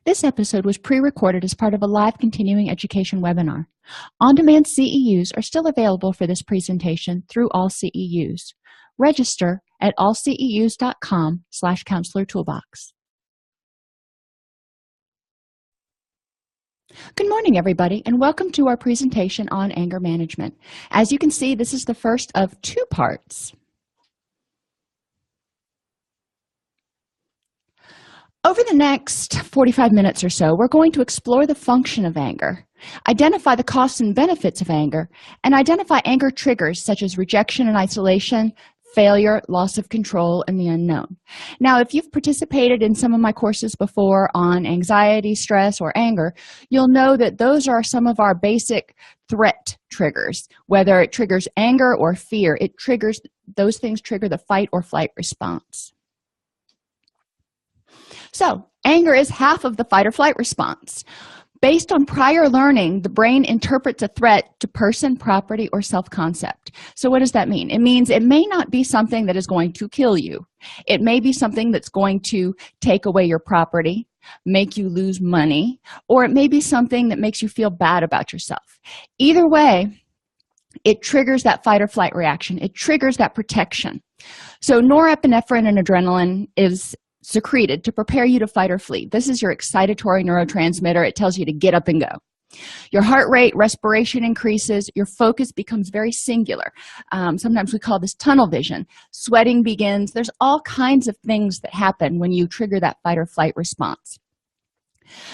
This episode was pre-recorded as part of a live continuing education webinar. On-demand CEUs are still available for this presentation through All CEUs. Register at allceus.com/counselor toolbox. Good morning, everybody, and welcome to our presentation on anger management. As you can see, this is the first of two parts. Over the next 45 minutes or so, we're going to explore the function of anger, identify the costs and benefits of anger, and identify anger triggers such as rejection and isolation, failure, loss of control, and the unknown. Now, if you've participated in some of my courses before on anxiety, stress, or anger, you'll know that those are some of our basic threat triggers. Whether it triggers anger or fear, those things trigger the fight or flight response. So, anger is half of the fight or flight response. Based on prior learning, the brain interprets a threat to person, property, or self-concept. So what does that mean? It means it may not be something that is going to kill you. It may be something that's going to take away your property, make you lose money, or it may be something that makes you feel bad about yourself. Either way, it triggers that fight or flight reaction. It triggers that protection. So norepinephrine and adrenaline is secreted to prepare you to fight or flee. This is your excitatory neurotransmitter. It tells you to get up and go. Your heart rate, respiration increases. Your focus becomes very singular. Sometimes we call this tunnel vision. Sweating begins. There's all kinds of things that happen when you trigger that fight or flight response.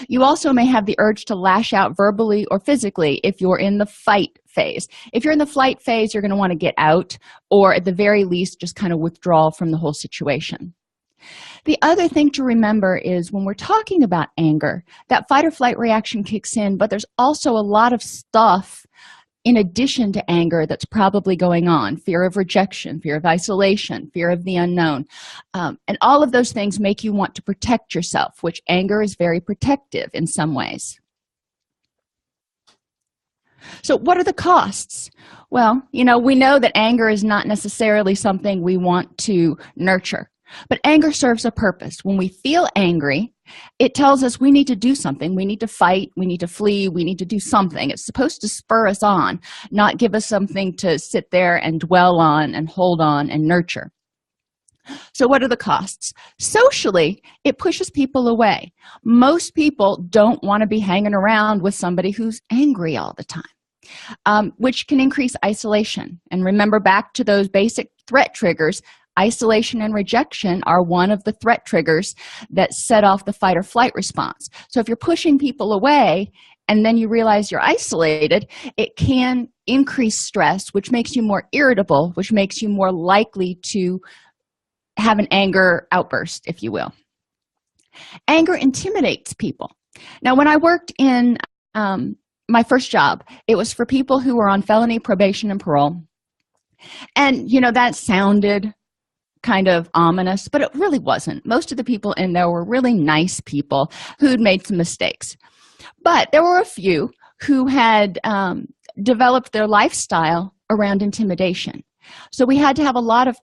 You also may have the urge to lash out verbally or physically if you're in the fight phase. If you're in the flight phase, you're going to want to get out, or at the very least, just kind of withdraw from the whole situation. The other thing to remember is when we're talking about anger, that fight or flight reaction kicks in, but there's also a lot of stuff in addition to anger that's probably going on. Fear of rejection, fear of isolation, fear of the unknown. And all of those things make you want to protect yourself, which anger is very protective in some ways. So what are the costs? Well, we know that anger is not necessarily something we want to nurture. But anger serves a purpose. When we feel angry, it tells us we need to do something. We need to fight, we need to flee, we need to do something. It's supposed to spur us on, not give us something to sit there and dwell on and hold on and nurture. So what are the costs? Socially, it pushes people away. Most people don't want to be hanging around with somebody who's angry all the time, which can increase isolation. And remember back to those basic threat triggers. Isolation and rejection are one of the threat triggers that set off the fight or flight response. So if you're pushing people away and then you realize you're isolated, it can increase stress, which makes you more irritable, which makes you more likely to have an anger outburst, if you will. Anger intimidates people. Now, when I worked in my first job, it was for people who were on felony probation and parole. And, that sounded kind of ominous, but it really wasn't. Most of the people in there were really nice people who'd made some mistakes. But there were a few who had developed their lifestyle around intimidation. So we had to have a lot of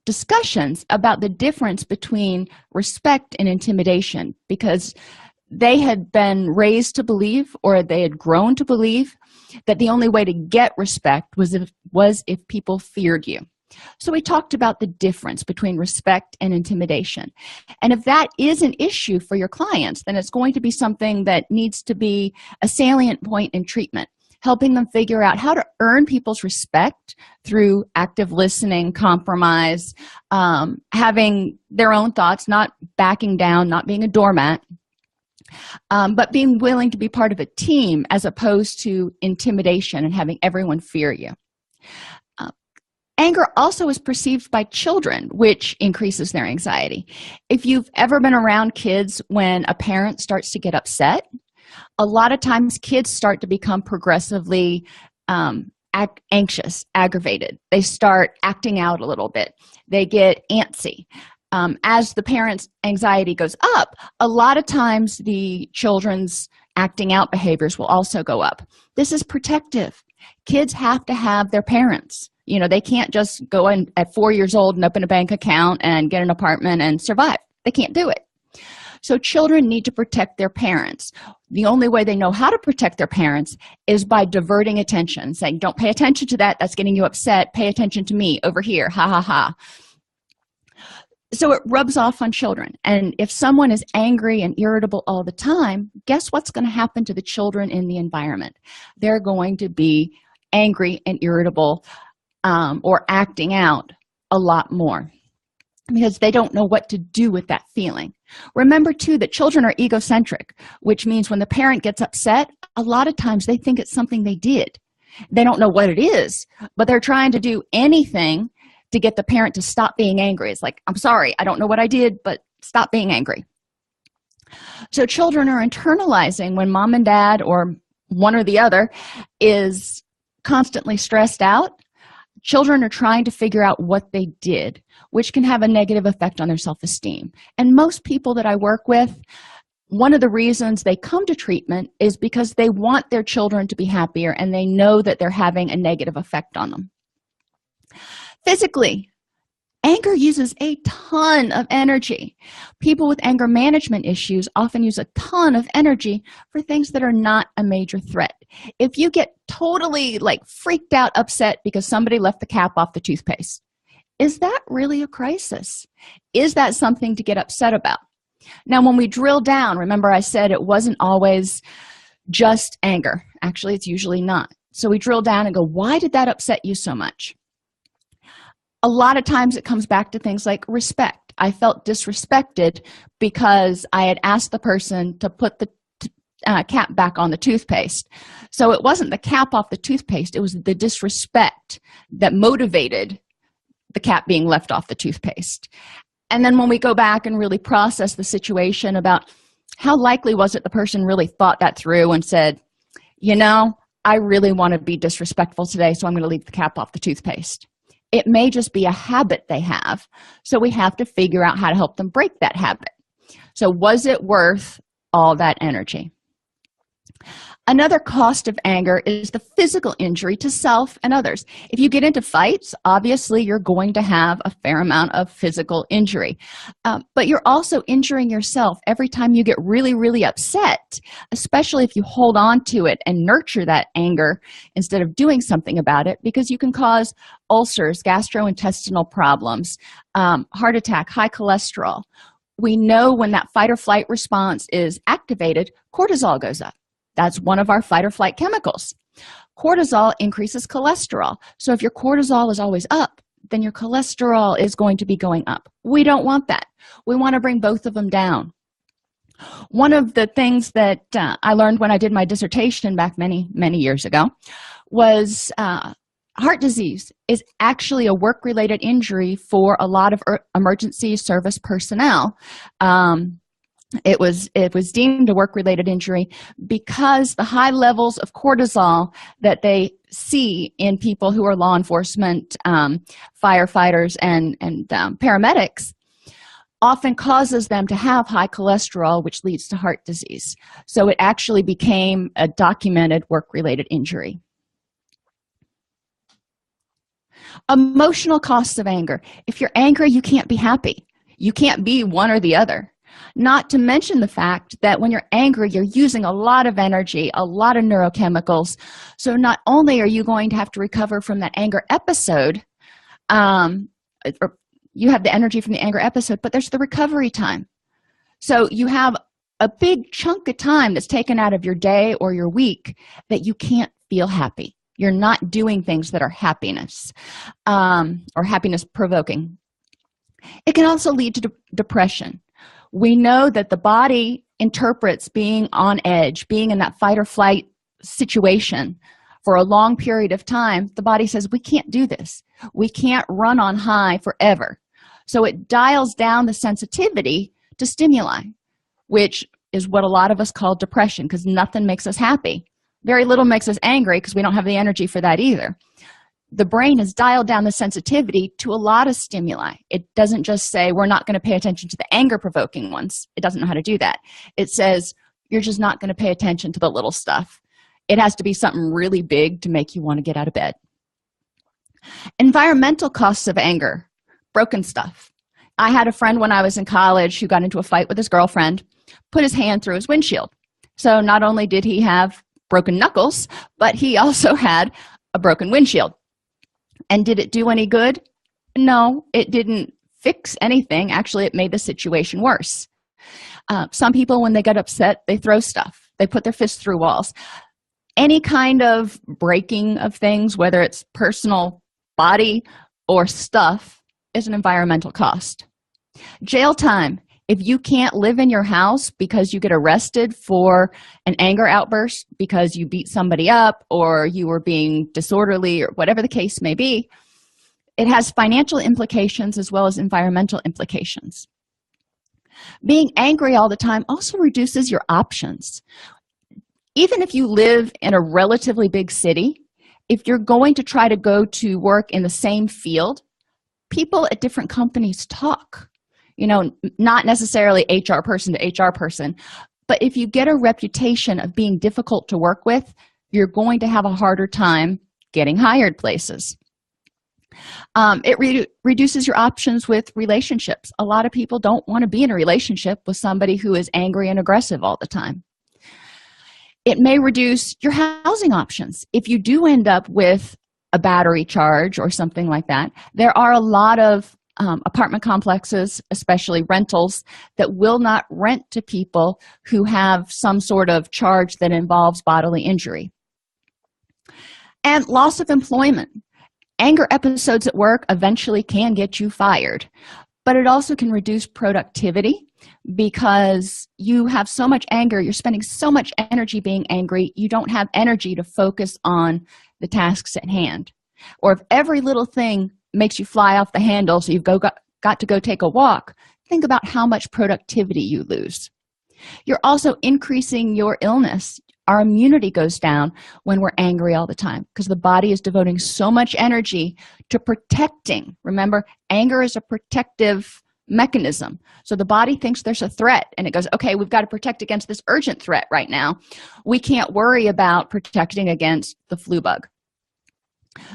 discussions about the difference between respect and intimidation, because they had been raised to believe, or they had grown to believe, that the only way to get respect was if people feared you. So we talked about the difference between respect and intimidation. And if that is an issue for your clients, then it's going to be something that needs to be a salient point in treatment, helping them figure out how to earn people's respect through active listening, compromise, having their own thoughts, not backing down, not being a doormat, but being willing to be part of a team as opposed to intimidation and having everyone fear you. Anger also is perceived by children, which increases their anxiety. If you've ever been around kids when a parent starts to get upset, a lot of times kids start to become progressively anxious, aggravated. They start acting out a little bit. They get antsy. As the parent's anxiety goes up, a lot of times the children's acting out behaviors will also go up. This is protective. Kids have to have their parents. They can't just go in at 4 years old and open a bank account and get an apartment and survive. They can't do it. So children need to protect their parents. The only way they know how to protect their parents is by diverting attention, saying, don't pay attention to that. That's getting you upset. Pay attention to me over here. Ha, ha, ha. So it rubs off on children. And if someone is angry and irritable all the time, guess what's going to happen to the children in the environment? They're going to be angry and irritable or acting out a lot more because they don't know what to do with that feeling. Remember, too, that children are egocentric, which means when the parent gets upset, a lot of times they think it's something they did. They don't know what it is, but they're trying to do anything to get the parent to stop being angry. It's like, I'm sorry, I don't know what I did, but stop being angry. So children are internalizing when mom and dad or one or the other is constantly stressed out. Children are trying to figure out what they did, which can have a negative effect on their self-esteem. And most people that I work with, one of the reasons they come to treatment is because they want their children to be happier and they know that they're having a negative effect on them. Physically, anger uses a ton of energy. People with anger management issues often use a ton of energy for things that are not a major threat. If you get totally freaked out, upset because somebody left the cap off the toothpaste, is that really a crisis? Is that something to get upset about? Now, when we drill down, remember I said it wasn't always just anger. Actually, it's usually not. So we drill down and go, why did that upset you so much? A lot of times it comes back to things like respect. I felt disrespected because I had asked the person to put the cap back on the toothpaste. So it wasn't the cap off the toothpaste, it was the disrespect that motivated the cap being left off the toothpaste. And then when we go back and really process the situation about how likely was it the person really thought that through and said, I really want to be disrespectful today, so I'm going to leave the cap off the toothpaste. It may just be a habit they have, so we have to figure out how to help them break that habit. So was it worth all that energy? Another cost of anger is the physical injury to self and others. If you get into fights, obviously you're going to have a fair amount of physical injury. But you're also injuring yourself every time you get really, really upset, especially if you hold on to it and nurture that anger instead of doing something about it, because you can cause ulcers, gastrointestinal problems, heart attack, high cholesterol. We know when that fight or flight response is activated, cortisol goes up. That's one of our fight or flight chemicals. Cortisol increases cholesterol. So if your cortisol is always up, then your cholesterol is going to be going up. We don't want that. We want to bring both of them down. One of the things that I learned when I did my dissertation back many, many years ago was heart disease is actually a work-related injury for a lot of emergency service personnel. It was deemed a work-related injury because the high levels of cortisol that they see in people who are law enforcement, firefighters, and paramedics often causes them to have high cholesterol, which leads to heart disease. So it actually became a documented work-related injury. Emotional costs of anger. If you're angry, you can't be happy. You can't be one or the other. Not to mention the fact that when you're angry, you're using a lot of energy, a lot of neurochemicals. So not only are you going to have to recover from that anger episode, or you have the energy from the anger episode, but there's the recovery time. So you have a big chunk of time that's taken out of your day or your week that you can't feel happy. You're not doing things that are happiness or happiness provoking. It can also lead to depression. We know that the body interprets being on edge, being in that fight or flight situation for a long period of time. The body says, we can't do this. We can't run on high forever. So it dials down the sensitivity to stimuli, which is what a lot of us call depression, because nothing makes us happy. Very little makes us angry because we don't have the energy for that either. The brain has dialed down the sensitivity to a lot of stimuli. It doesn't just say, we're not going to pay attention to the anger-provoking ones. It doesn't know how to do that. It says, you're just not going to pay attention to the little stuff. It has to be something really big to make you want to get out of bed. Environmental costs of anger, broken stuff. I had a friend when I was in college who got into a fight with his girlfriend, put his hand through his windshield. So not only did he have broken knuckles, but he also had a broken windshield. And did it do any good? No, it didn't fix anything. Actually, it made the situation worse. Some people, when they get upset, they throw stuff. They put their fists through walls. Any kind of breaking of things, whether it's personal body or stuff, is an environmental cost. Jail time. If you can't live in your house because you get arrested for an anger outburst because you beat somebody up or you were being disorderly or whatever the case may be, it has financial implications as well as environmental implications. Being angry all the time also reduces your options. Even if you live in a relatively big city, if you're going to try to go to work in the same field, people at different companies talk. Not necessarily HR person to HR person, but if you get a reputation of being difficult to work with, you're going to have a harder time getting hired places. It reduces your options with relationships. A lot of people don't want to be in a relationship with somebody who is angry and aggressive all the time. It may reduce your housing options. If you do end up with a battery charge or something like that, there are a lot of apartment complexes, especially rentals, that will not rent to people who have some sort of charge that involves bodily injury. And loss of employment. Anger episodes at work eventually can get you fired, but it also can reduce productivity because you have so much anger, you're spending so much energy being angry, you don't have energy to focus on the tasks at hand. Or if every little thing makes you fly off the handle, so you've got to go take a walk, think about how much productivity you lose. You're also increasing your illness. Our immunity goes down when we're angry all the time because the body is devoting so much energy to protecting. Remember, anger is a protective mechanism. So the body thinks there's a threat and it goes, okay, we've got to protect against this urgent threat right now. We can't worry about protecting against the flu bug.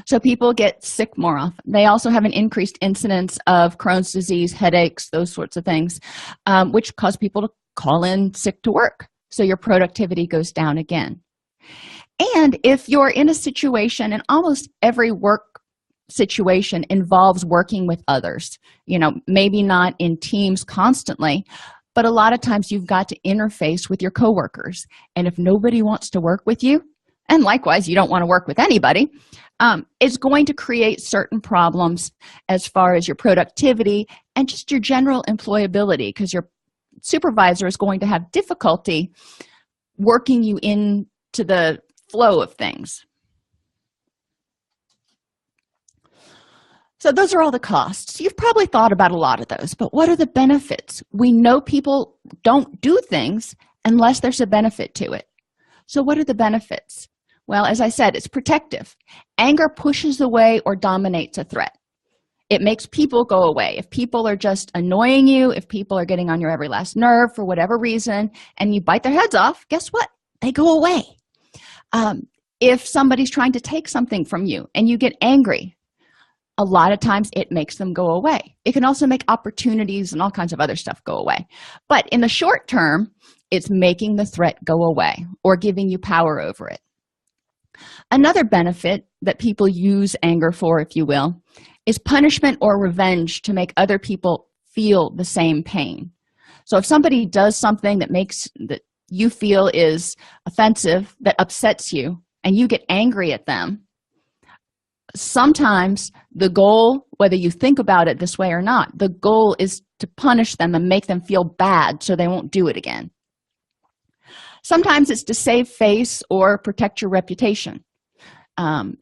So people get sick more often. They also have an increased incidence of Crohn's disease, headaches, those sorts of things, which cause people to call in sick to work. So your productivity goes down again. And if you're in a situation, and almost every work situation involves working with others, maybe not in teams constantly, but a lot of times you've got to interface with your coworkers. And if nobody wants to work with you, and likewise, you don't want to work with anybody, it's going to create certain problems as far as your productivity and just your general employability, because your supervisor is going to have difficulty working you into the flow of things. So those are all the costs. You've probably thought about a lot of those, but what are the benefits? We know people don't do things unless there's a benefit to it. So what are the benefits? Well, as I said, it's protective. Anger pushes away or dominates a threat. It makes people go away. If people are just annoying you, if people are getting on your every last nerve for whatever reason, and you bite their heads off, guess what? They go away. If somebody's trying to take something from you and you get angry, a lot of times it makes them go away. It can also make opportunities and all kinds of other stuff go away. But in the short term, it's making the threat go away or giving you power over it. Another benefit that people use anger for, if you will, is punishment or revenge to make other people feel the same pain. So if somebody does something that you feel is offensive, that upsets you, and you get angry at them, sometimes the goal, whether you think about it this way or not, the goal is to punish them and make them feel bad so they won't do it again. Sometimes it's to save face or protect your reputation.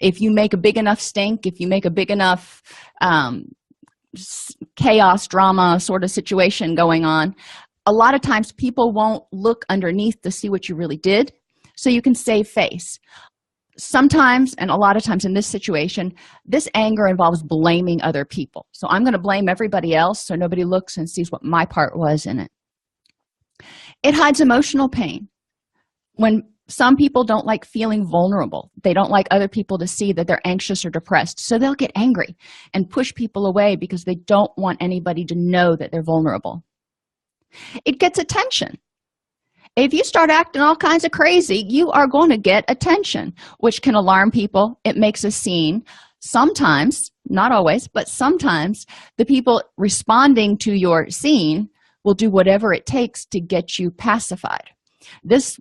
If you make a big enough stink, if you make a big enough chaos, drama sort of situation going on, a lot of times people won't look underneath to see what you really did, so you can save face. Sometimes, and a lot of times in this situation, this anger involves blaming other people. So I'm going to blame everybody else so nobody looks and sees what my part was in it. It hides emotional pain. When Some people don't like feeling vulnerable. They don't like other people to see that they're anxious or depressed. So they'll get angry and push people away because they don't want anybody to know that they're vulnerable. It gets attention. If you start acting all kinds of crazy, you are going to get attention, which can alarm people. It makes a scene. Sometimes, not always, but sometimes the people responding to your scene will do whatever it takes to get you pacified. This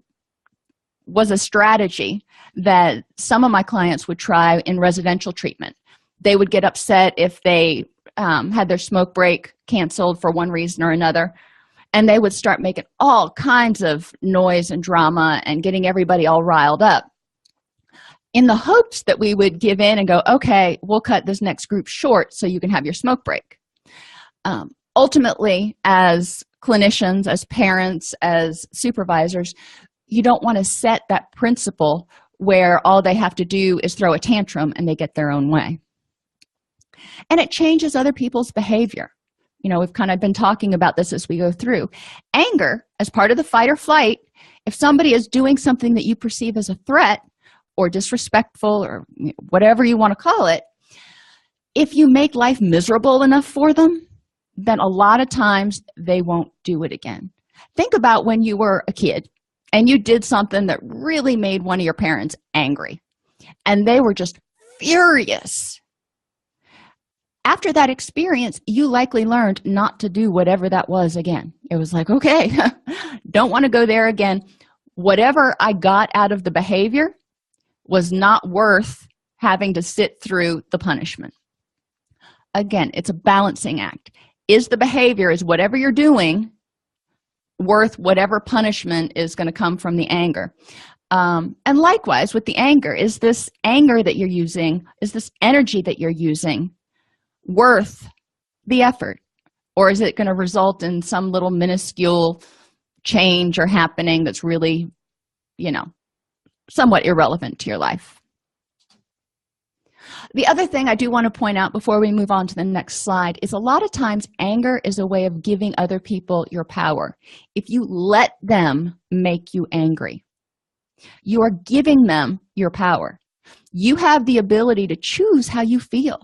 was a strategy that some of my clients would try in residential treatment. They would get upset if they had their smoke break canceled for one reason or another, and they would start making all kinds of noise and drama and getting everybody all riled up in the hopes that we would give in and go, okay, we'll cut this next group short so you can have your smoke break. Ultimately, as clinicians, as parents, as supervisors, you don't want to set that principle where all they have to do is throw a tantrum and they get their own way. And it changes other people's behavior. We've kind of been talking about this as we go through. Anger, as part of the fight or flight, if somebody is doing something that you perceive as a threat or disrespectful or whatever you want to call it, if you make life miserable enough for them, then a lot of times they won't do it again. Think about when you were a kid and you did something that really made one of your parents angry, and they were just furious. After that experience, you likely learned not to do whatever that was again. It was like, okay, don't want to go there again. Whatever I got out of the behavior was not worth having to sit through the punishment. Again, it's a balancing act. Is the behavior, is whatever you're doing worth whatever punishment is going to come from the anger? And likewise with the anger, is this anger that you're using, is this energy that you're using worth the effort? Or is it going to result in some little minuscule change or happening that's really, somewhat irrelevant to your life? The other thing I do want to point out before we move on to the next slide is a lot of times anger is a way of giving other people your power. If you let them make you angry, you are giving them your power. You have the ability to choose how you feel.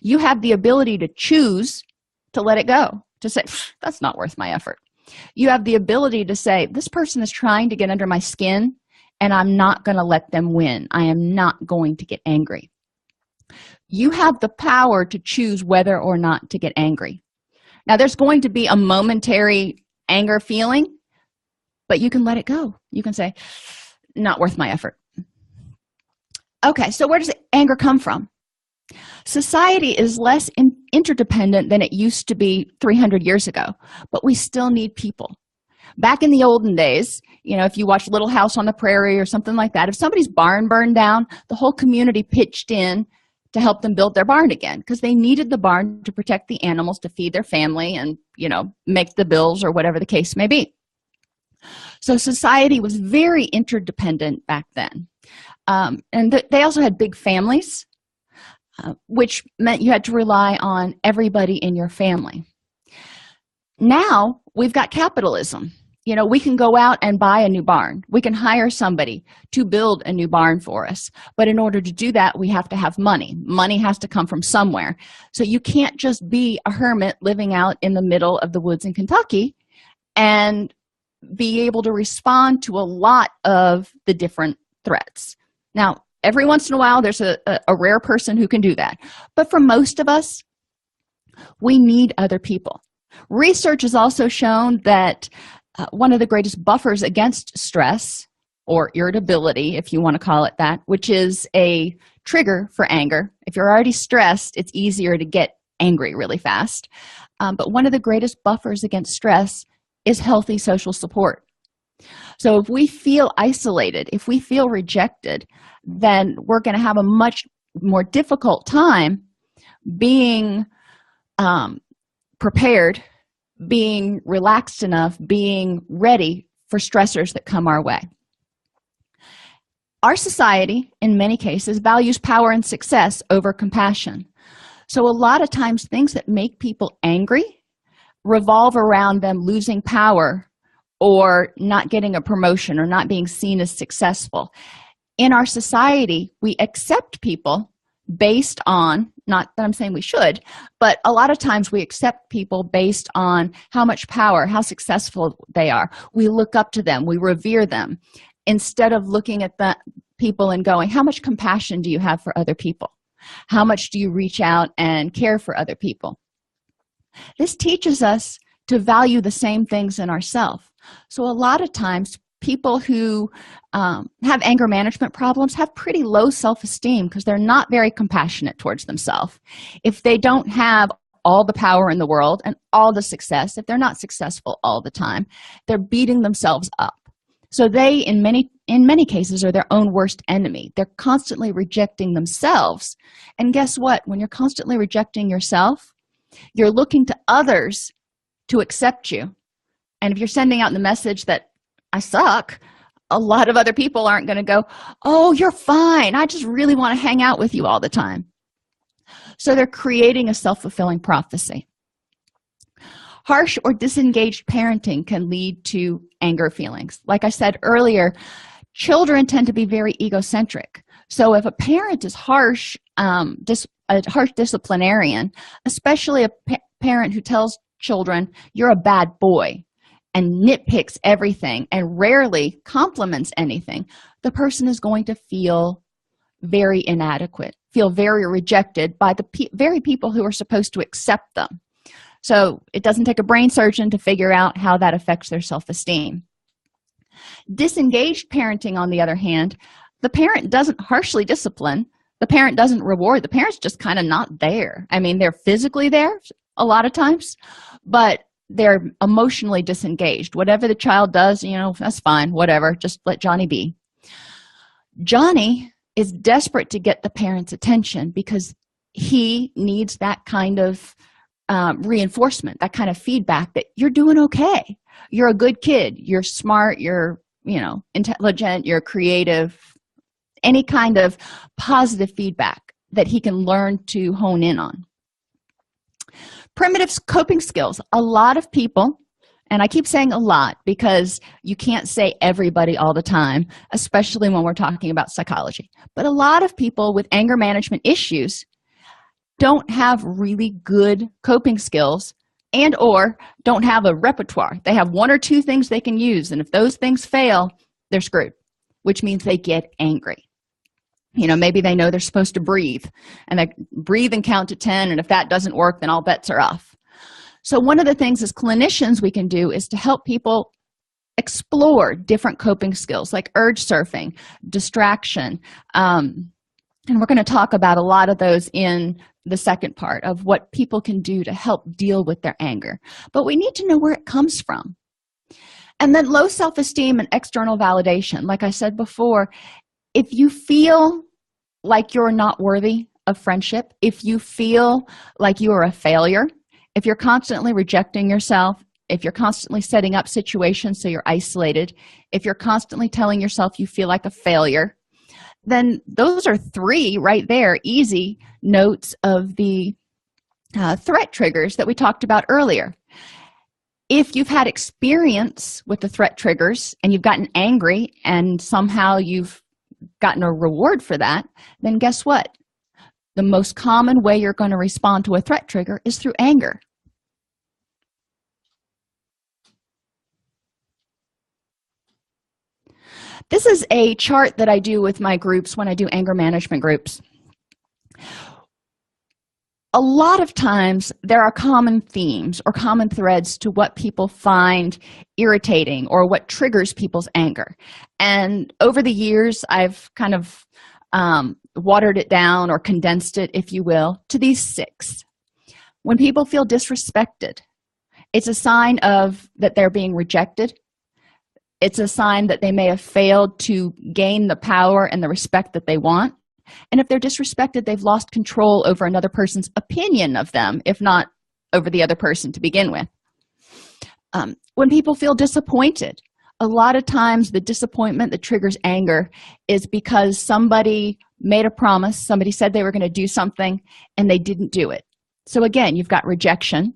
You have the ability to choose to let it go, to say, that's not worth my effort. You have the ability to say, this person is trying to get under my skin, and I'm not going to let them win. I am not going to get angry. You have the power to choose whether or not to get angry. Now, there's going to be a momentary anger feeling, but you can let it go. You can say, not worth my effort. Okay, so where does anger come from? Society is less interdependent than it used to be 300 years ago, but we still need people. Back in the olden days, if you watch Little House on the Prairie or something like that, if somebody's barn burned down, the whole community pitched in to help them build their barn again because they needed the barn to protect the animals, to feed their family and, make the bills or whatever the case may be. So society was very interdependent back then. They also had big families, which meant you had to rely on everybody in your family. Now we've got capitalism. We can go out and buy a new barn. We can hire somebody to build a new barn for us. But in order to do that, we have to have money. Money has to come from somewhere. So you can't just be a hermit living out in the middle of the woods in Kentucky and be able to respond to a lot of the different threats. Now, every once in a while, there's a rare person who can do that. But for most of us, we need other people. Research has also shown that one of the greatest buffers against stress or irritability, if you want to call it that, which is a trigger for anger. If you're already stressed, it's easier to get angry really fast. But one of the greatest buffers against stress is healthy social support. So if we feel isolated, if we feel rejected, then we're going to have a much more difficult time being prepared, being relaxed enough, being ready for stressors that come our way. Our society, in many cases, values power and success over compassion. So a lot of times things that make people angry revolve around them losing power or not getting a promotion or not being seen as successful. In our society, we accept people based on, not that I'm saying we should, but a lot of times we accept people based on how much power, how successful they are. We look up to them, we revere them, instead of looking at the people and going, how much compassion do you have for other people? How much do you reach out and care for other people? This teaches us to value the same things in ourselves. So a lot of times people who have anger management problems have pretty low self-esteem because they're not very compassionate towards themselves. If they don't have all the power in the world and all the success, if they're not successful all the time, they're beating themselves up. So they, in many cases, are their own worst enemy. They're constantly rejecting themselves. And guess what? When you're constantly rejecting yourself, you're looking to others to accept you. And if you're sending out the message that I suck, a lot of other people aren't going to go, oh, you're fine. I just really want to hang out with you all the time. So they're creating a self-fulfilling prophecy. Harsh or disengaged parenting can lead to anger feelings. Like I said earlier, children tend to be very egocentric. So if a parent is harsh, a harsh disciplinarian, especially a parent who tells children, you're a bad boy, and nitpicks everything and rarely compliments anything, the person is going to feel very inadequate, feel very rejected by the very people who are supposed to accept them. So it doesn't take a brain surgeon to figure out how that affects their self-esteem. Disengaged parenting, on the other hand, the parent doesn't harshly discipline, the parent doesn't reward, the parent's just kind of not there. I mean, they're physically there a lot of times, but they're emotionally disengaged. Whatever the child does, that's fine, whatever, just let Johnny be. Johnny is desperate to get the parent's attention because he needs that kind of reinforcement, that kind of feedback that you're doing okay, you're a good kid, you're smart, you're intelligent, you're creative, any kind of positive feedback that he can learn to hone in on. Primitive coping skills. A lot of people, and I keep saying a lot because you can't say everybody all the time, especially when we're talking about psychology, but a lot of people with anger management issues don't have really good coping skills and or don't have a repertoire. They have one or two things they can use, and if those things fail, they're screwed, which means they get angry. Maybe they know they're supposed to breathe, and they breathe and count to 10, and if that doesn't work, then all bets are off. So one of the things as clinicians we can do is to help people explore different coping skills like urge surfing, distraction, and we're going to talk about a lot of those in the second part of what people can do to help deal with their anger. But we need to know where it comes from. And then low self-esteem and external validation. Like I said before, if you feel like you're not worthy of friendship, if you feel like you are a failure, if you're constantly rejecting yourself, if you're constantly setting up situations so you're isolated, if you're constantly telling yourself you feel like a failure, then those are three right there, easy notes of the threat triggers that we talked about earlier. If you've had experience with the threat triggers and you've gotten angry and somehow you've gotten a reward for that, then guess what? The most common way you're going to respond to a threat trigger is through anger. This is a chart that I do with my groups when I do anger management groups. A lot of times there are common themes or common threads to what people find irritating or what triggers people's anger. And over the years, I've kind of watered it down or condensed it, if you will, to these 6. When people feel disrespected, it's a sign of that they're being rejected. It's a sign that they may have failed to gain the power and the respect that they want. And if they're disrespected, they've lost control over another person's opinion of them, if not over the other person to begin with. When people feel disappointed, a lot of times the disappointment that triggers anger is because somebody made a promise, somebody said they were going to do something, and they didn't do it. So again, you've got rejection,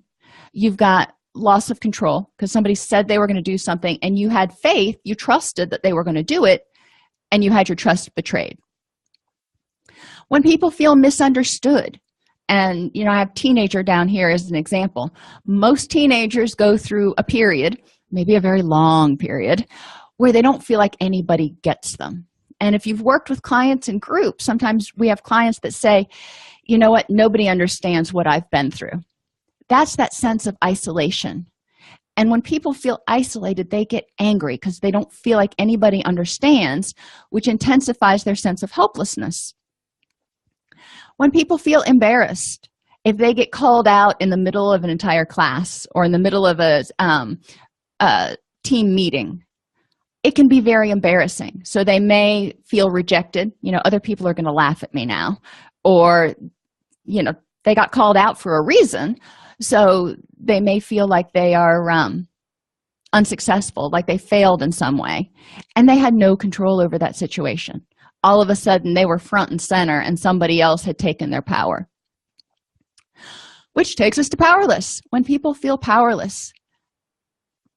you've got loss of control because somebody said they were going to do something and you had faith, you trusted that they were going to do it, and you had your trust betrayed. When people feel misunderstood, and I have teenager down here as an example. Most teenagers go through a period, maybe a very long period, where they don't feel like anybody gets them. And if you've worked with clients in groups, sometimes we have clients that say, you know what, nobody understands what I've been through. That's that sense of isolation. And when people feel isolated, they get angry because they don't feel like anybody understands, which intensifies their sense of hopelessness. When people feel embarrassed, if they get called out in the middle of an entire class or in the middle of a team meeting, it can be very embarrassing. So they may feel rejected. Other people are going to laugh at me now. Or, they got called out for a reason. So they may feel like they are unsuccessful, like they failed in some way. And they had no control over that situation. All of a sudden, they were front and center, and somebody else had taken their power. Which takes us to powerless. When people feel powerless,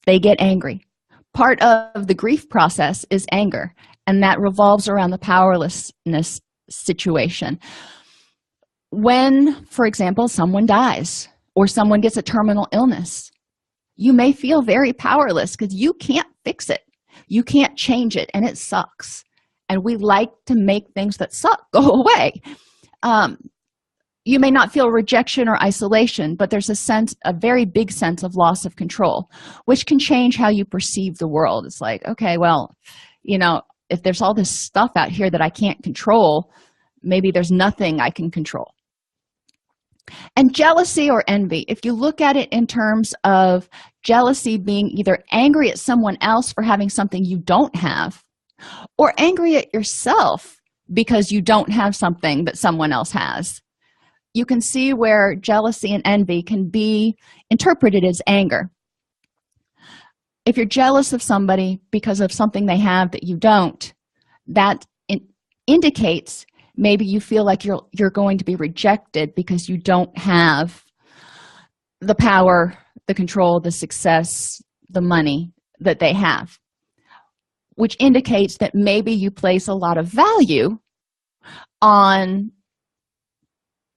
they get angry. Part of the grief process is anger, and that revolves around the powerlessness situation. When, for example, someone dies or someone gets a terminal illness, you may feel very powerless because you can't fix it. You can't change it, and it sucks. And we like to make things that suck go away. You may not feel rejection or isolation, but there's a very big sense of loss of control, which can change how you perceive the world. It's like, okay, well, if there's all this stuff out here that I can't control, maybe there's nothing I can control. And jealousy or envy, if you look at it in terms of jealousy being either angry at someone else for having something you don't have, or angry at yourself because you don't have something that someone else has, you can see where jealousy and envy can be interpreted as anger. If you're jealous of somebody because of something they have that you don't, that indicates maybe you feel like you're going to be rejected because you don't have the power, the control, the success, the money that they have, which indicates that maybe you place a lot of value on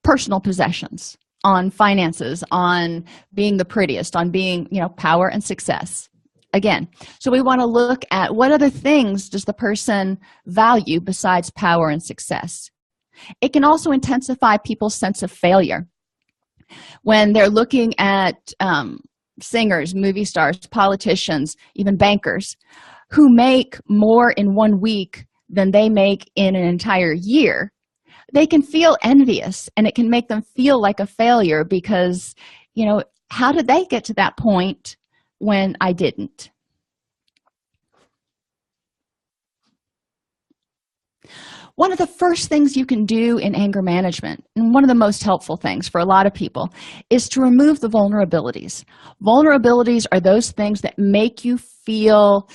personal possessions, on finances, on being the prettiest, on being, power and success. Again, so we want to look at what other things does the person value besides power and success. It can also intensify people's sense of failure. When they're looking at singers, movie stars, politicians, even bankers, who make more in 1 week than they make in an entire year, they can feel envious, and it can make them feel like a failure because, how did they get to that point when I didn't? One of the first things you can do in anger management, and one of the most helpful things for a lot of people, is to remove the vulnerabilities. Vulnerabilities are those things that make you feel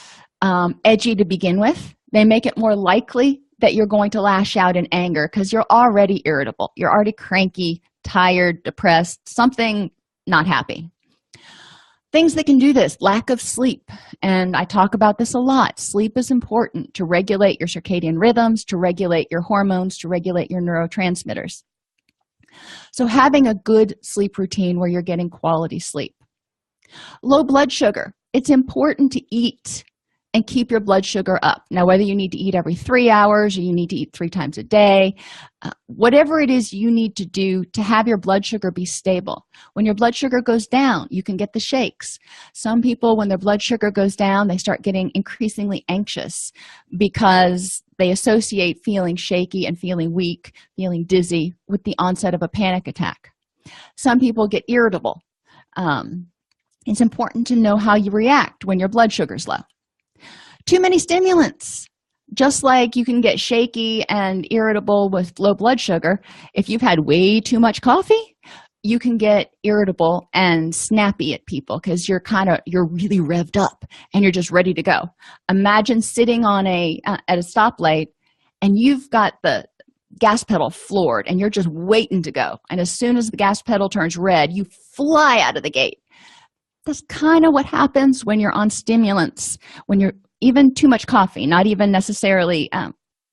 edgy to begin with. They make it more likely that you're going to lash out in anger because you're already irritable. You're already cranky, tired, depressed, something not happy. Things that can do this: lack of sleep. And I talk about this a lot. Sleep is important to regulate your circadian rhythms, to regulate your hormones, to regulate your neurotransmitters. So having a good sleep routine where you're getting quality sleep. Low blood sugar. It's important to eat and keep your blood sugar up. Now, whether you need to eat every 3 hours or you need to eat 3 times a day, whatever it is you need to do to have your blood sugar be stable. When your blood sugar goes down, you can get the shakes. Some people, when their blood sugar goes down, they start getting increasingly anxious because they associate feeling shaky and feeling weak, feeling dizzy with the onset of a panic attack. Some people get irritable. It's important to know how you react when your blood sugar's low. Too many stimulants. Just like you can get shaky and irritable with low blood sugar, if you've had way too much coffee, you can get irritable and snappy at people because you're really revved up and you're just ready to go. Imagine sitting on at a stoplight and you've got the gas pedal floored and you're just waiting to go. And as soon as the gas pedal turns red, you fly out of the gate. That's kind of what happens when you're on stimulants, when you're even too much coffee, not even necessarily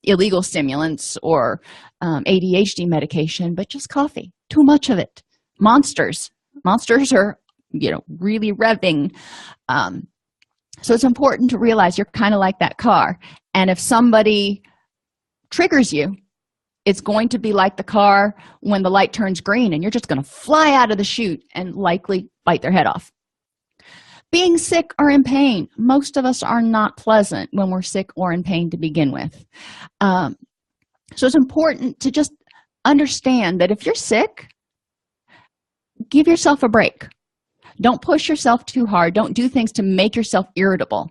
illegal stimulants or ADHD medication, but just coffee, too much of it. Monsters are, really revving. So it's important to realize you're kind of like that car. And if somebody triggers you, it's going to be like the car when the light turns green and you're just going to fly out of the chute and likely bite their head off. Being sick or in pain. Most of us are not pleasant when we're sick or in pain to begin with. So it's important to just understand that if you're sick, give yourself a break. Don't push yourself too hard. Don't do things to make yourself irritable.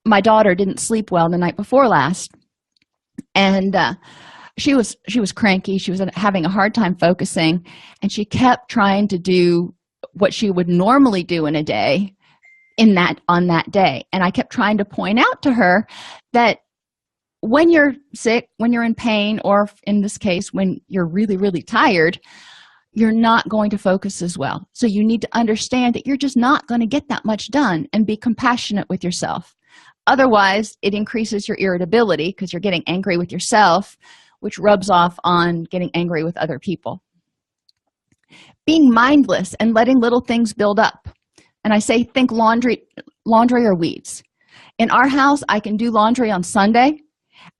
My daughter didn't sleep well the night before last, and she was cranky. She was having a hard time focusing, and she kept trying to do what she would normally do in a day on that day. And I kept trying to point out to her that when you're sick, when you're in pain, or in this case, when you're really, really tired, you're not going to focus as well. So you need to understand that you're just not going to get that much done, and be compassionate with yourself. Otherwise, it increases your irritability because you're getting angry with yourself, which rubs off on getting angry with other people. Being mindless and letting little things build up. And I say, think laundry or weeds. In our house, I can do laundry on Sunday,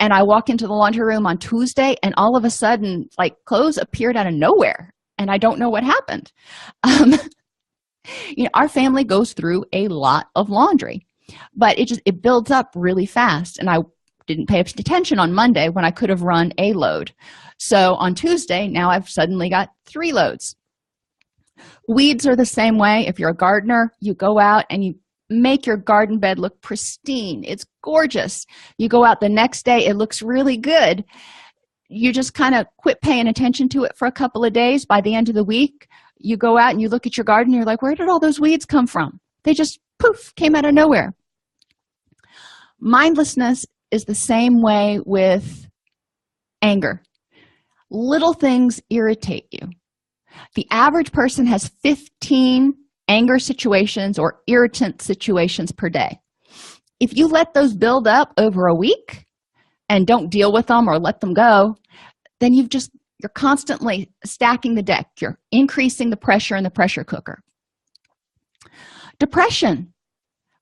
and I walk into the laundry room on Tuesday, and all of a sudden, clothes appeared out of nowhere, and I don't know what happened. Our family goes through a lot of laundry, but it builds up really fast, and I didn't pay attention on Monday when I could have run a load. So on Tuesday, now I've suddenly got 3 loads. Weeds are the same way. If you're a gardener, you go out and you make your garden bed look pristine. It's gorgeous. You go out the next day, it looks really good. You just kind of quit paying attention to it for a couple of days. By the end of the week, you go out and you look at your garden and you're like, where did all those weeds come from? They just poof, came out of nowhere. Mindlessness is the same way with anger. Little things irritate you. The average person has 15 anger situations or irritant situations per day. If you let those build up over a week and don't deal with them or let them go, then you're constantly stacking the deck. You're increasing the pressure in the pressure cooker. Depression.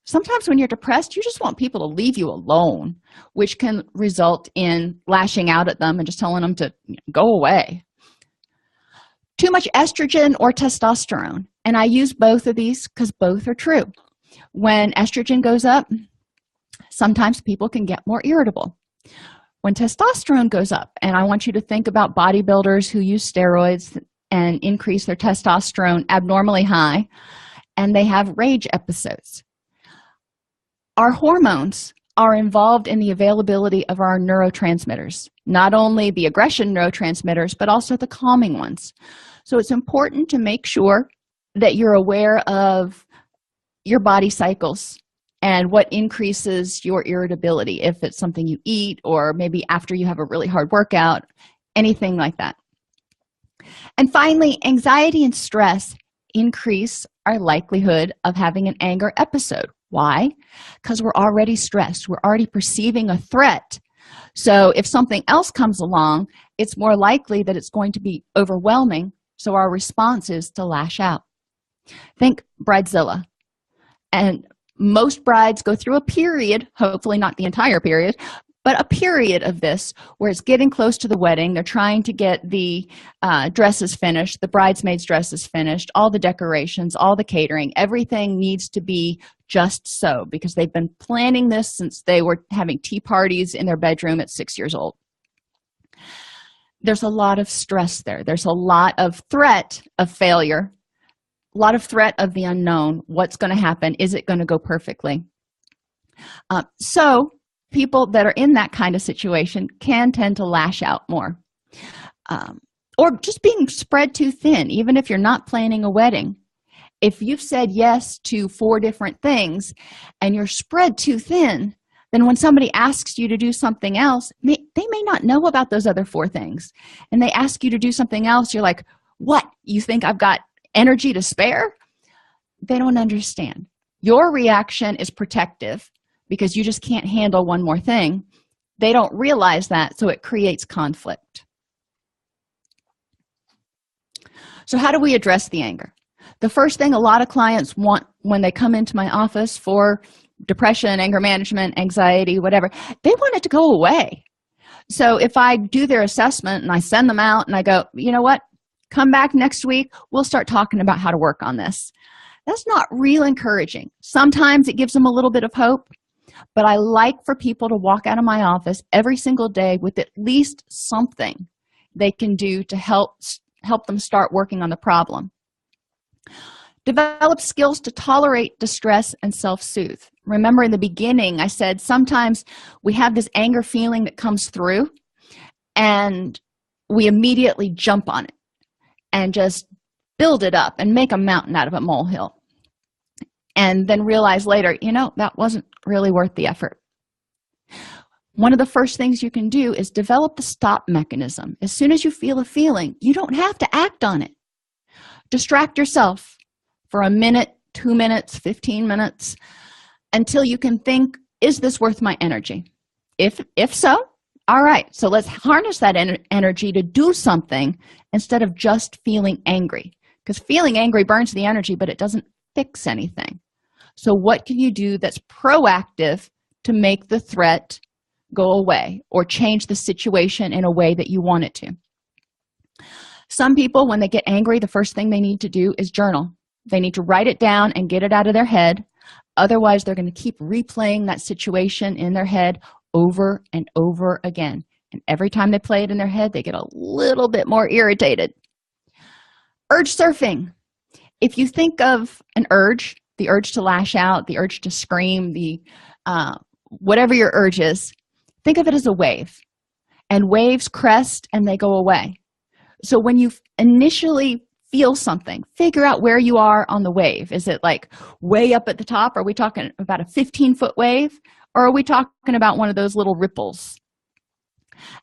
Sometimes when you're depressed, you just want people to leave you alone, which can result in lashing out at them and just telling them to go away. Too much estrogen or testosterone. And I use both of these because both are true. When estrogen goes up, sometimes people can get more irritable. When testosterone goes up, and I want you to think about bodybuilders who use steroids and increase their testosterone abnormally high, and they have rage episodes. Our hormones are involved in the availability of our neurotransmitters, not only the aggression neurotransmitters, but also the calming ones. So it's important to make sure that you're aware of your body cycles and what increases your irritability, if it's something you eat or maybe after you have a really hard workout, anything like that. And finally, anxiety and stress increase our likelihood of having an anger episode. Why? Because we're already stressed. We're already perceiving a threat. So if something else comes along, it's more likely that it's going to be overwhelming. So our response is to lash out. Think bridezilla. And most brides go through a period, hopefully not the entire period, but a period of this where it's getting close to the wedding. They're trying to get the dresses finished, the bridesmaids' dresses finished, all the decorations, all the catering. Everything needs to be just so, because they've been planning this since they were having tea parties in their bedroom at 6 years old. There's a lot of stress there. There's a lot of threat of failure, a lot of threat of the unknown. What's going to happen? Is it going to go perfectly? So people that are in that kind of situation can tend to lash out more. Or just being spread too thin, even if you're not planning a wedding. If you've said yes to 4 different things and you're spread too thin, then when somebody asks you to do something else, they may not know about those other 4 things. And they ask you to do something else, you're like, what? You think I've got energy to spare? they don't understand. Your reaction is protective because you just can't handle one more thing. They don't realize that, so it creates conflict. So how do we address the anger? The first thing a lot of clients want when they come into my office for depression, anger management, anxiety, whatever, they want it to go away. So if I do their assessment and I send them out and I go, you know what, come back next week, we'll start talking about how to work on this. That's not real encouraging. Sometimes it gives them a little bit of hope, but I like for people to walk out of my office every single day with at least something they can do to help them start working on the problem. Develop skills to tolerate distress and self-soothe. Remember in the beginning, I said sometimes we have this anger feeling that comes through and we immediately jump on it and just build it up and make a mountain out of a molehill. And then realize later, that wasn't really worth the effort. One of the first things you can do is develop the stop mechanism. As soon as you feel a feeling, you don't have to act on it. Distract yourself for a minute, 2 minutes, 15 minutes, until you can think, is this worth my energy? If so, all right, so let's harness that energy to do something instead of just feeling angry. Because feeling angry burns the energy, but it doesn't fix anything. So what can you do that's proactive to make the threat go away or change the situation in a way that you want it to? Some people, when they get angry, the first thing they need to do is journal. They need to write it down and get it out of their head. Otherwise, they're going to keep replaying that situation in their head over and over again. And every time they play it in their head, they get a little bit more irritated. Urge surfing. If you think of an urge, the urge to lash out, the urge to scream, whatever your urge is, think of it as a wave. And waves crest and they go away. So when you initially feel something, figure out where you are on the wave. Is it like way up at the top? Are we talking about a 15-foot wave? Or are we talking about one of those little ripples?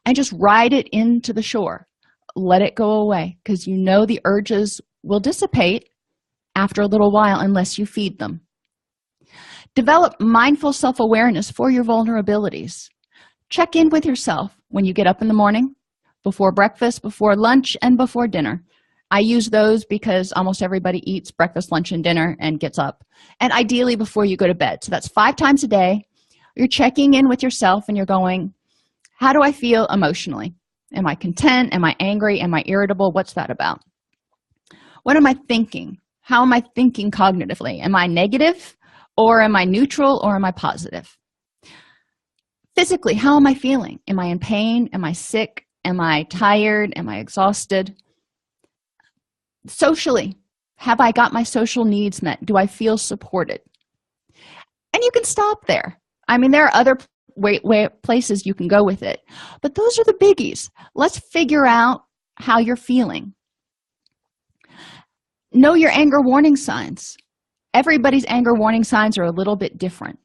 And just ride it into the shore. Let it go away, because you know the urges will dissipate after a little while unless you feed them. Develop mindful self-awareness for your vulnerabilities. Check in with yourself when you get up in the morning, before breakfast, before lunch, and before dinner. I use those because almost everybody eats breakfast, lunch, and dinner and gets up. And ideally before you go to bed. So that's 5 times a day. You're checking in with yourself and you're going, how do I feel emotionally? Am I content? Am I angry? Am I irritable? What's that about? What am I thinking? How am I thinking cognitively? Am I negative, or am I neutral, or am I positive? Physically, how am I feeling? Am I in pain? Am I sick? Am I tired? Am I exhausted? Socially, have I got my social needs met? Do I feel supported? And you can stop there. I mean, there are other places you can go with it, but those are the biggies. Let's figure out how you're feeling. Know your anger warning signs. Everybody's anger warning signs are a little bit different.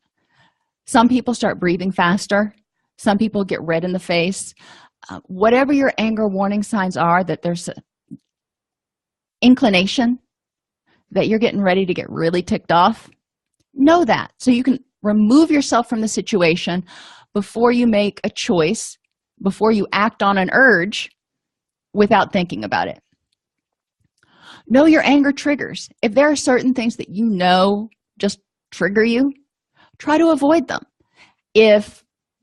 Some people start breathing faster. Some people get red in the face. Whatever your anger warning signs are, that there's an inclination that you're getting ready to get really ticked off, know that so you can remove yourself from the situation before you make a choice, before you act on an urge without thinking about it. Know your anger triggers. If there are certain things that you know just trigger you, try to avoid them. If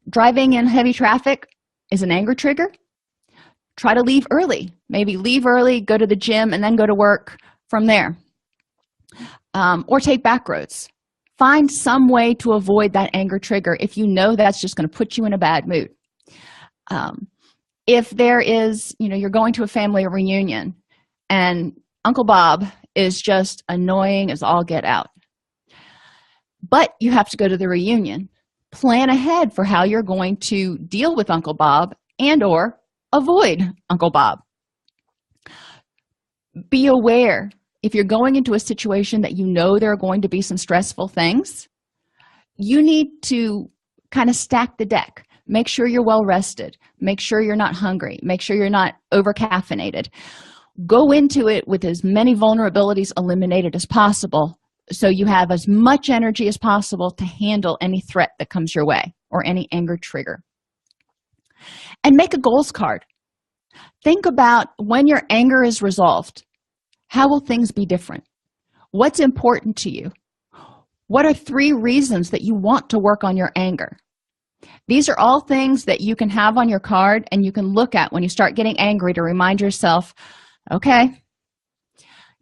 driving in heavy traffic is an anger trigger, try to leave early. Maybe leave early, go to the gym, and then go to work from there. Or take back roads. Find some way to avoid that anger trigger if you know that's just going to put you in a bad mood. If there is, you're going to a family reunion and Uncle Bob is just annoying as all get out, but you have to go to the reunion, plan ahead for how you're going to deal with Uncle Bob and or avoid Uncle Bob. Be aware. If you're going into a situation that you know there are going to be some stressful things, you need to kind of stack the deck. Make sure you're well rested. Make sure you're not hungry. Make sure you're not over-caffeinated. Go into it with as many vulnerabilities eliminated as possible so you have as much energy as possible to handle any threat that comes your way or any anger trigger. And make a goals card. Think about when your anger is resolved, how will things be different? What's important to you? What are 3 reasons that you want to work on your anger? These are all things that you can have on your card and you can look at when you start getting angry to remind yourself, okay,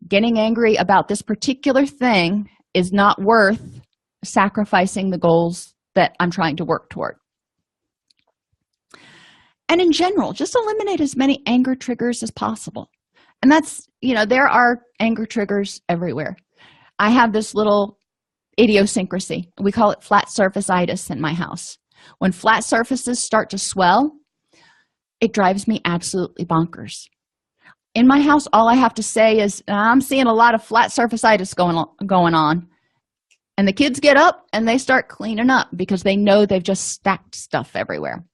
getting angry about this particular thing is not worth sacrificing the goals that I'm trying to work toward. And in general, just eliminate as many anger triggers as possible. And that's, there are anger triggers everywhere. I have this little idiosyncrasy. We call it flat surface-itis in my house. When flat surfaces start to swell, it drives me absolutely bonkers. In my house, all I have to say is, I'm seeing a lot of flat surface-itis going on. And the kids get up and they start cleaning up because they know they've just stacked stuff everywhere.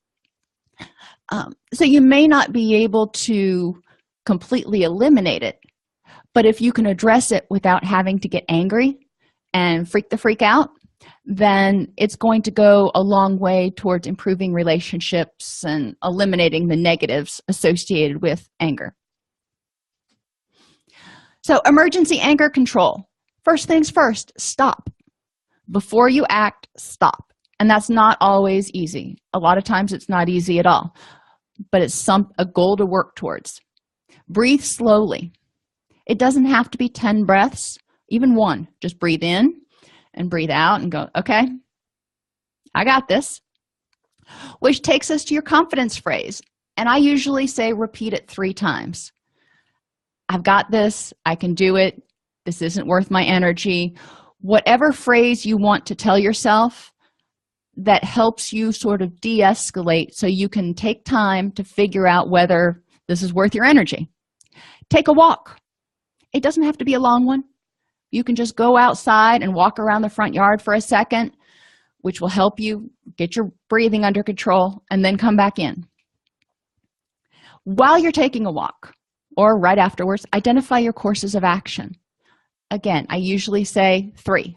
So you may not be able to completely eliminate it, but if you can address it without having to get angry and freak the freak out, then it's going to go a long way towards improving relationships and eliminating the negatives associated with anger. So emergency anger control. First things first, stop. Before you act, stop. And that's not always easy. A lot of times it's not easy at all, but it's a goal to work towards. Breathe slowly. It doesn't have to be 10 breaths, even 1. Just breathe in and breathe out and go, okay, I got this. Which takes us to your confidence phrase. And I usually say repeat it 3 times. I've got this. I can do it. This isn't worth my energy. Whatever phrase you want to tell yourself that helps you sort of de-escalate so you can take time to figure out whether this is worth your energy. Take a walk. It doesn't have to be a long one. You can just go outside and walk around the front yard for a second, which will help you get your breathing under control, and then come back in. While you're taking a walk or right afterwards, identify your courses of action. Again, I usually say 3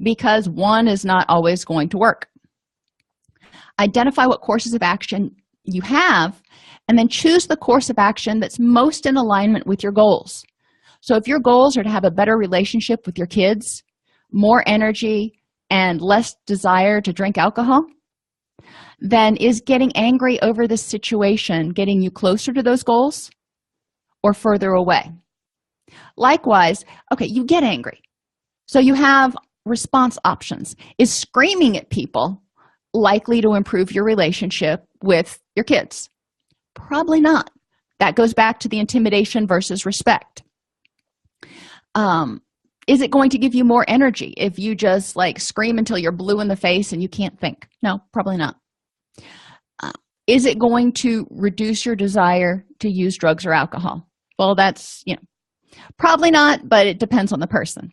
because 1 is not always going to work. Identify what courses of action you have, and then choose the course of action that's most in alignment with your goals. So if your goals are to have a better relationship with your kids, more energy, and less desire to drink alcohol, then is getting angry over this situation getting you closer to those goals or further away? Likewise, okay, you get angry. So you have response options. Is screaming at people likely to improve your relationship with your kids? Probably not. That goes back to the intimidation versus respect. Is it going to give you more energy if you just scream until you're blue in the face and you can't think? No, probably not. Is it going to reduce your desire to use drugs or alcohol? Well, that's, probably not, but it depends on the person.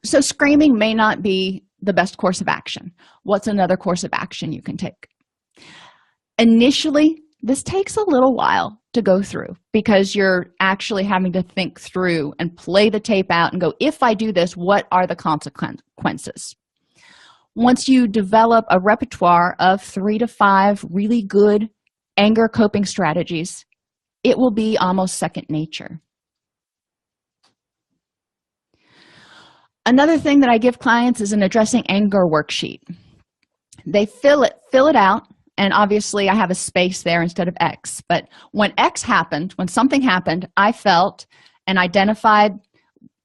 So screaming may not be the best course of action. What's another course of action you can take? Initially, this takes a little while to go through because you're actually having to think through and play the tape out and go, if I do this, what are the consequences? Once you develop a repertoire of 3 to 5 really good anger coping strategies, it will be almost second nature. Another thing that I give clients is an addressing anger worksheet. They fill it out, and obviously I have a space there instead of X. But when something happened, I felt and identified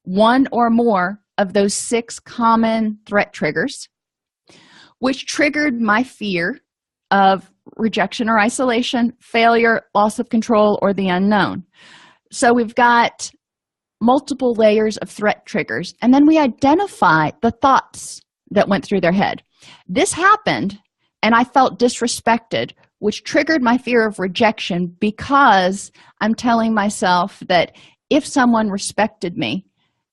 1 or more of those 6 common threat triggers, which triggered my fear of rejection or isolation, failure, loss of control, or the unknown. So we've got multiple layers of threat triggers, and then we identify the thoughts that went through their head. This happened, and I felt disrespected, which triggered my fear of rejection because I'm telling myself that if someone respected me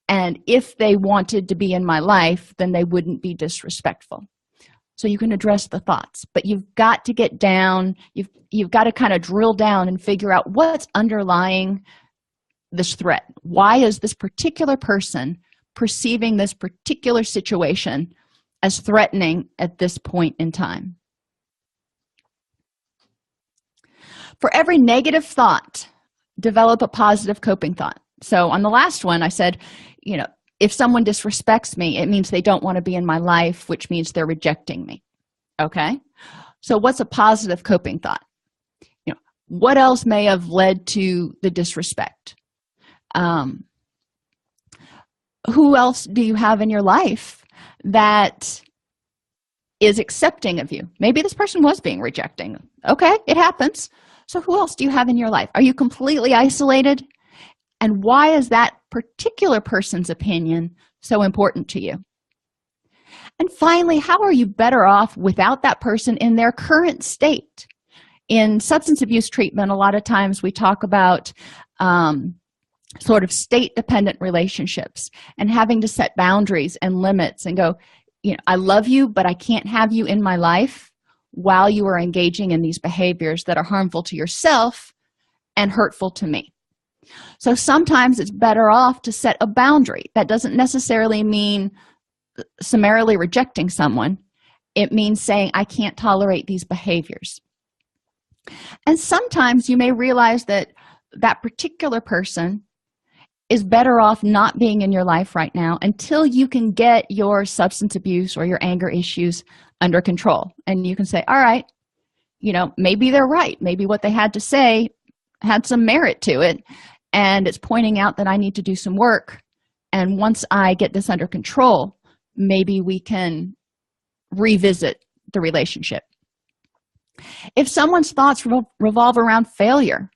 and if they wanted to be in my life, then they wouldn't be disrespectful. So you can address the thoughts, but you've got to get down, you've got to kind of drill down and figure out what's underlying this threat. Why is this particular person perceiving this particular situation as threatening at this point in time. For every negative thought, develop a positive coping thought. So on the last one, I said, if someone disrespects me, it means they don't want to be in my life, which means they're rejecting me. Okay? So what's a positive coping thought? What else may have led to the disrespect? Who else do you have in your life that is accepting of you? Maybe this person was being rejecting. Okay, it happens. So who else do you have in your life? Are you completely isolated? And why is that particular person's opinion so important to you? And finally, how are you better off without that person in their current state? In substance abuse treatment, a lot of times we talk about sort of state-dependent relationships and having to set boundaries and limits and go, I love you, but I can't have you in my life while you are engaging in these behaviors that are harmful to yourself and hurtful to me. So sometimes it's better off to set a boundary. That doesn't necessarily mean summarily rejecting someone. It means saying, I can't tolerate these behaviors. And sometimes you may realize that that particular person is better off not being in your life right now until you can get your substance abuse or your anger issues under control. And you can say, all right, maybe they're right. Maybe what they had to say had some merit to it. And it's pointing out that I need to do some work. And once I get this under control, maybe we can revisit the relationship. If someone's thoughts revolve around failure,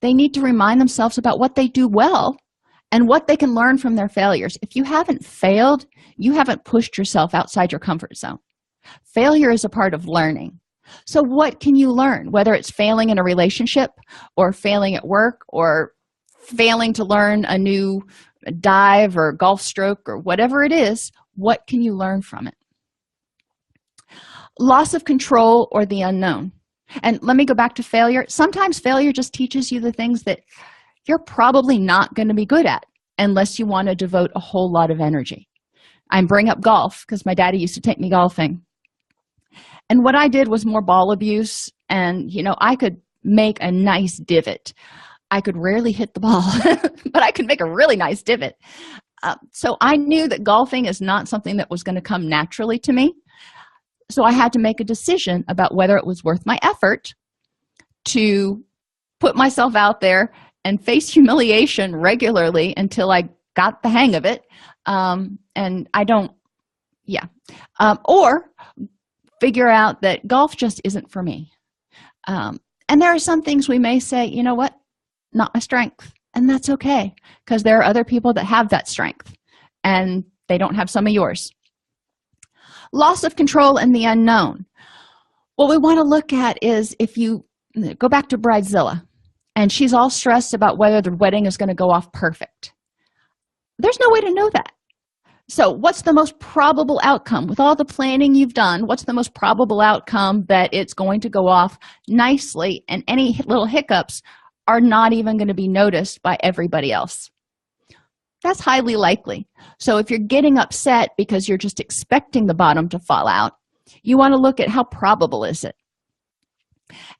they need to remind themselves about what they do well and what they can learn from their failures. If you haven't failed, you haven't pushed yourself outside your comfort zone. Failure is a part of learning. So what can you learn? Whether it's failing in a relationship or failing at work or failing to learn a new dive or golf stroke or whatever it is, what can you learn from it? Loss of control or the unknown. And let me go back to failure. Sometimes failure just teaches you the things that you're probably not going to be good at unless you want to devote a whole lot of energy. I bring up golf because my daddy used to take me golfing. And what I did was more ball abuse. And, I could make a nice divot. I could rarely hit the ball, but I could make a really nice divot. So I knew that golfing is not something that was going to come naturally to me. So I had to make a decision about whether it was worth my effort to put myself out there and face humiliation regularly until I got the hang of it. Or figure out that golf just isn't for me. And there are some things we may say, you know what, not my strength. And that's okay, because there are other people that have that strength and they don't have some of yours. Loss of control and the unknown. What we want to look at is if you go back to Bridezilla and she's all stressed about whether the wedding is going to go off perfect. There's no way to know that. So what's the most probable outcome? With all the planning you've done, what's the most probable outcome that it's going to go off nicely and any little hiccups are not even going to be noticed by everybody else? That's highly likely. So if you're getting upset because you're just expecting the bottom to fall out, you want to look at how probable is it.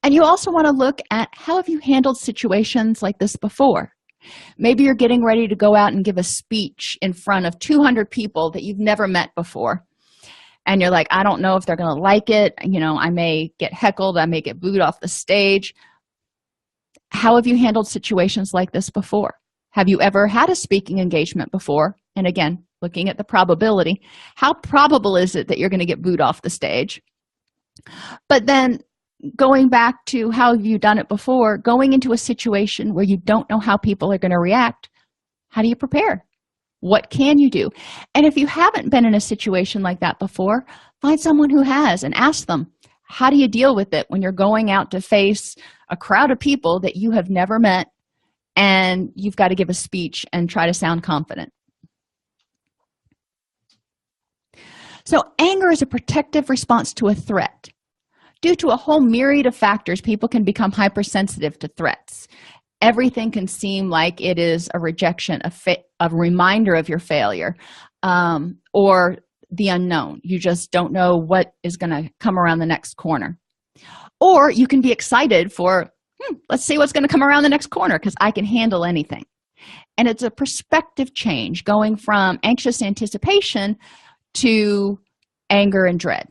And you also want to look at how have you handled situations like this before. Maybe you're getting ready to go out and give a speech in front of 200 people that you've never met before. And you're like, I don't know if they're going to like it. I may get heckled. I may get booed off the stage. How have you handled situations like this before? Have you ever had a speaking engagement before? And again, looking at the probability, how probable is it that you're going to get booed off the stage? But then going back to how have you done it before, going into a situation where you don't know how people are going to react, how do you prepare? What can you do? And if you haven't been in a situation like that before, find someone who has and ask them, how do you deal with it when you're going out to face a crowd of people that you have never met and you've got to give a speech and try to sound confident? So anger is a protective response to a threat. Due to a whole myriad of factors, people can become hypersensitive to threats. everything can seem like it is a rejection, a reminder of your failure, or the unknown. You just don't know what is going to come around the next corner. Or you can be excited for, let's see what's going to come around the next corner because I can handle anything. And it's a perspective change going from anxious anticipation to anger and dread.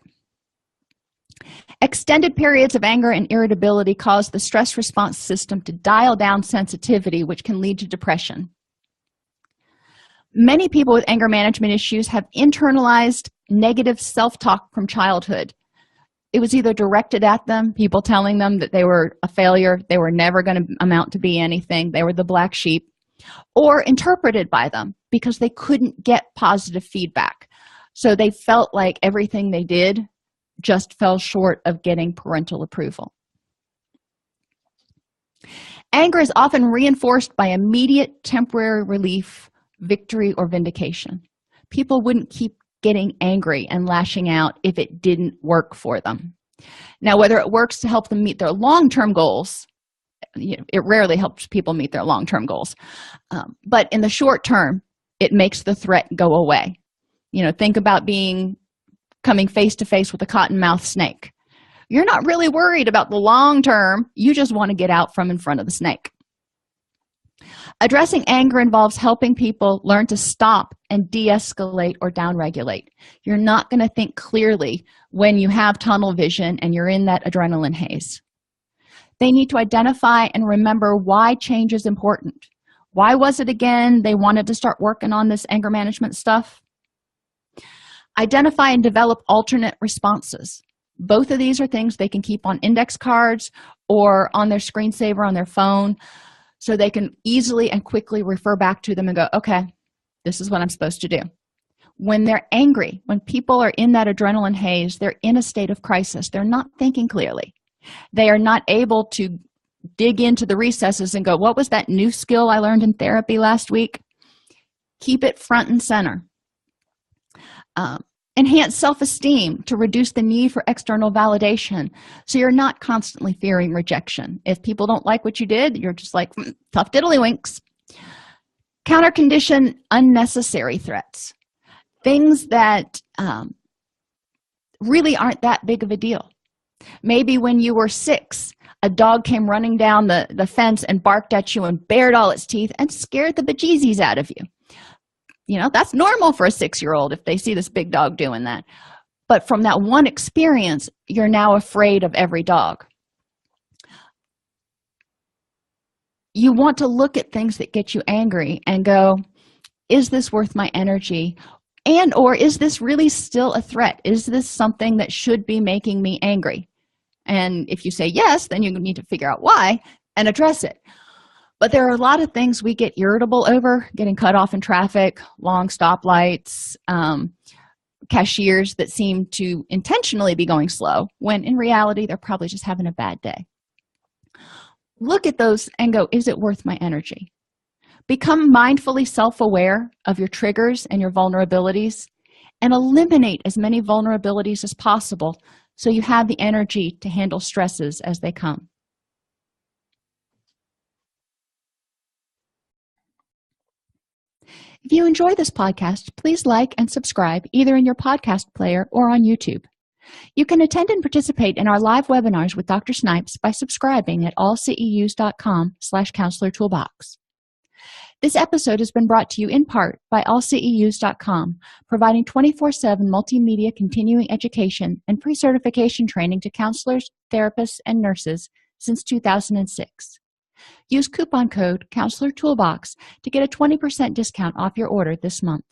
Extended periods of anger and irritability cause the stress response system to dial down sensitivity, which can lead to depression. Many people with anger management issues have internalized negative self-talk from childhood. It was either directed at them, people telling them that they were a failure, they were never going to amount to be anything, they were the black sheep, or interpreted by them because they couldn't get positive feedback. So they felt like everything they did just fell short of getting parental approval. Anger is often reinforced by immediate temporary relief, victory, or vindication. People wouldn't keep getting angry and lashing out if it didn't work for them. Now, whether it works to help them meet their long-term goals, it rarely helps people meet their long-term goals. But in the short term, it makes the threat go away. Think about coming face to face with a cottonmouth snake. You're not really worried about the long term. You just want to get out from in front of the snake. Addressing anger involves helping people learn to stop and de-escalate or downregulate. You're not going to think clearly when you have tunnel vision and you're in that adrenaline haze. They need to identify and remember why change is important. Why was it again they wanted to start working on this anger management stuff? Identify and develop alternate responses. Both of these are things they can keep on index cards or on their screensaver on their phone, so they can easily and quickly refer back to them and go, okay, this is what I'm supposed to do. When they're angry, when people are in that adrenaline haze, they're in a state of crisis. They're not thinking clearly. They are not able to dig into the recesses and go, what was that new skill I learned in therapy last week? Keep it front and center. Enhance self-esteem to reduce the need for external validation, so you're not constantly fearing rejection. If people don't like what you did, you're just like, tough diddlywinks. Counter-condition unnecessary threats, things that really aren't that big of a deal. Maybe when you were 6, a dog came running down the fence and barked at you and bared all its teeth and scared the bejesus out of you. That's normal for a 6-year-old if they see this big dog doing that. But from that one experience, you're now afraid of every dog. You want to look at things that get you angry and go, is this worth my energy? And or is this really still a threat? Is this something that should be making me angry? And if you say yes, then you need to figure out why and address it. But there are a lot of things we get irritable over: getting cut off in traffic, long stoplights, cashiers that seem to intentionally be going slow, when in reality, they're probably just having a bad day. Look at those and go, is it worth my energy? Become mindfully self-aware of your triggers and your vulnerabilities, and eliminate as many vulnerabilities as possible so you have the energy to handle stresses as they come. If you enjoy this podcast, please like and subscribe either in your podcast player or on YouTube. You can attend and participate in our live webinars with Dr. Snipes by subscribing at allceus.com/counselor-toolbox. This episode has been brought to you in part by allceus.com, providing 24/7 multimedia continuing education and pre-certification training to counselors, therapists, and nurses since 2006. Use coupon code Counselor Toolbox to get a 20% discount off your order this month.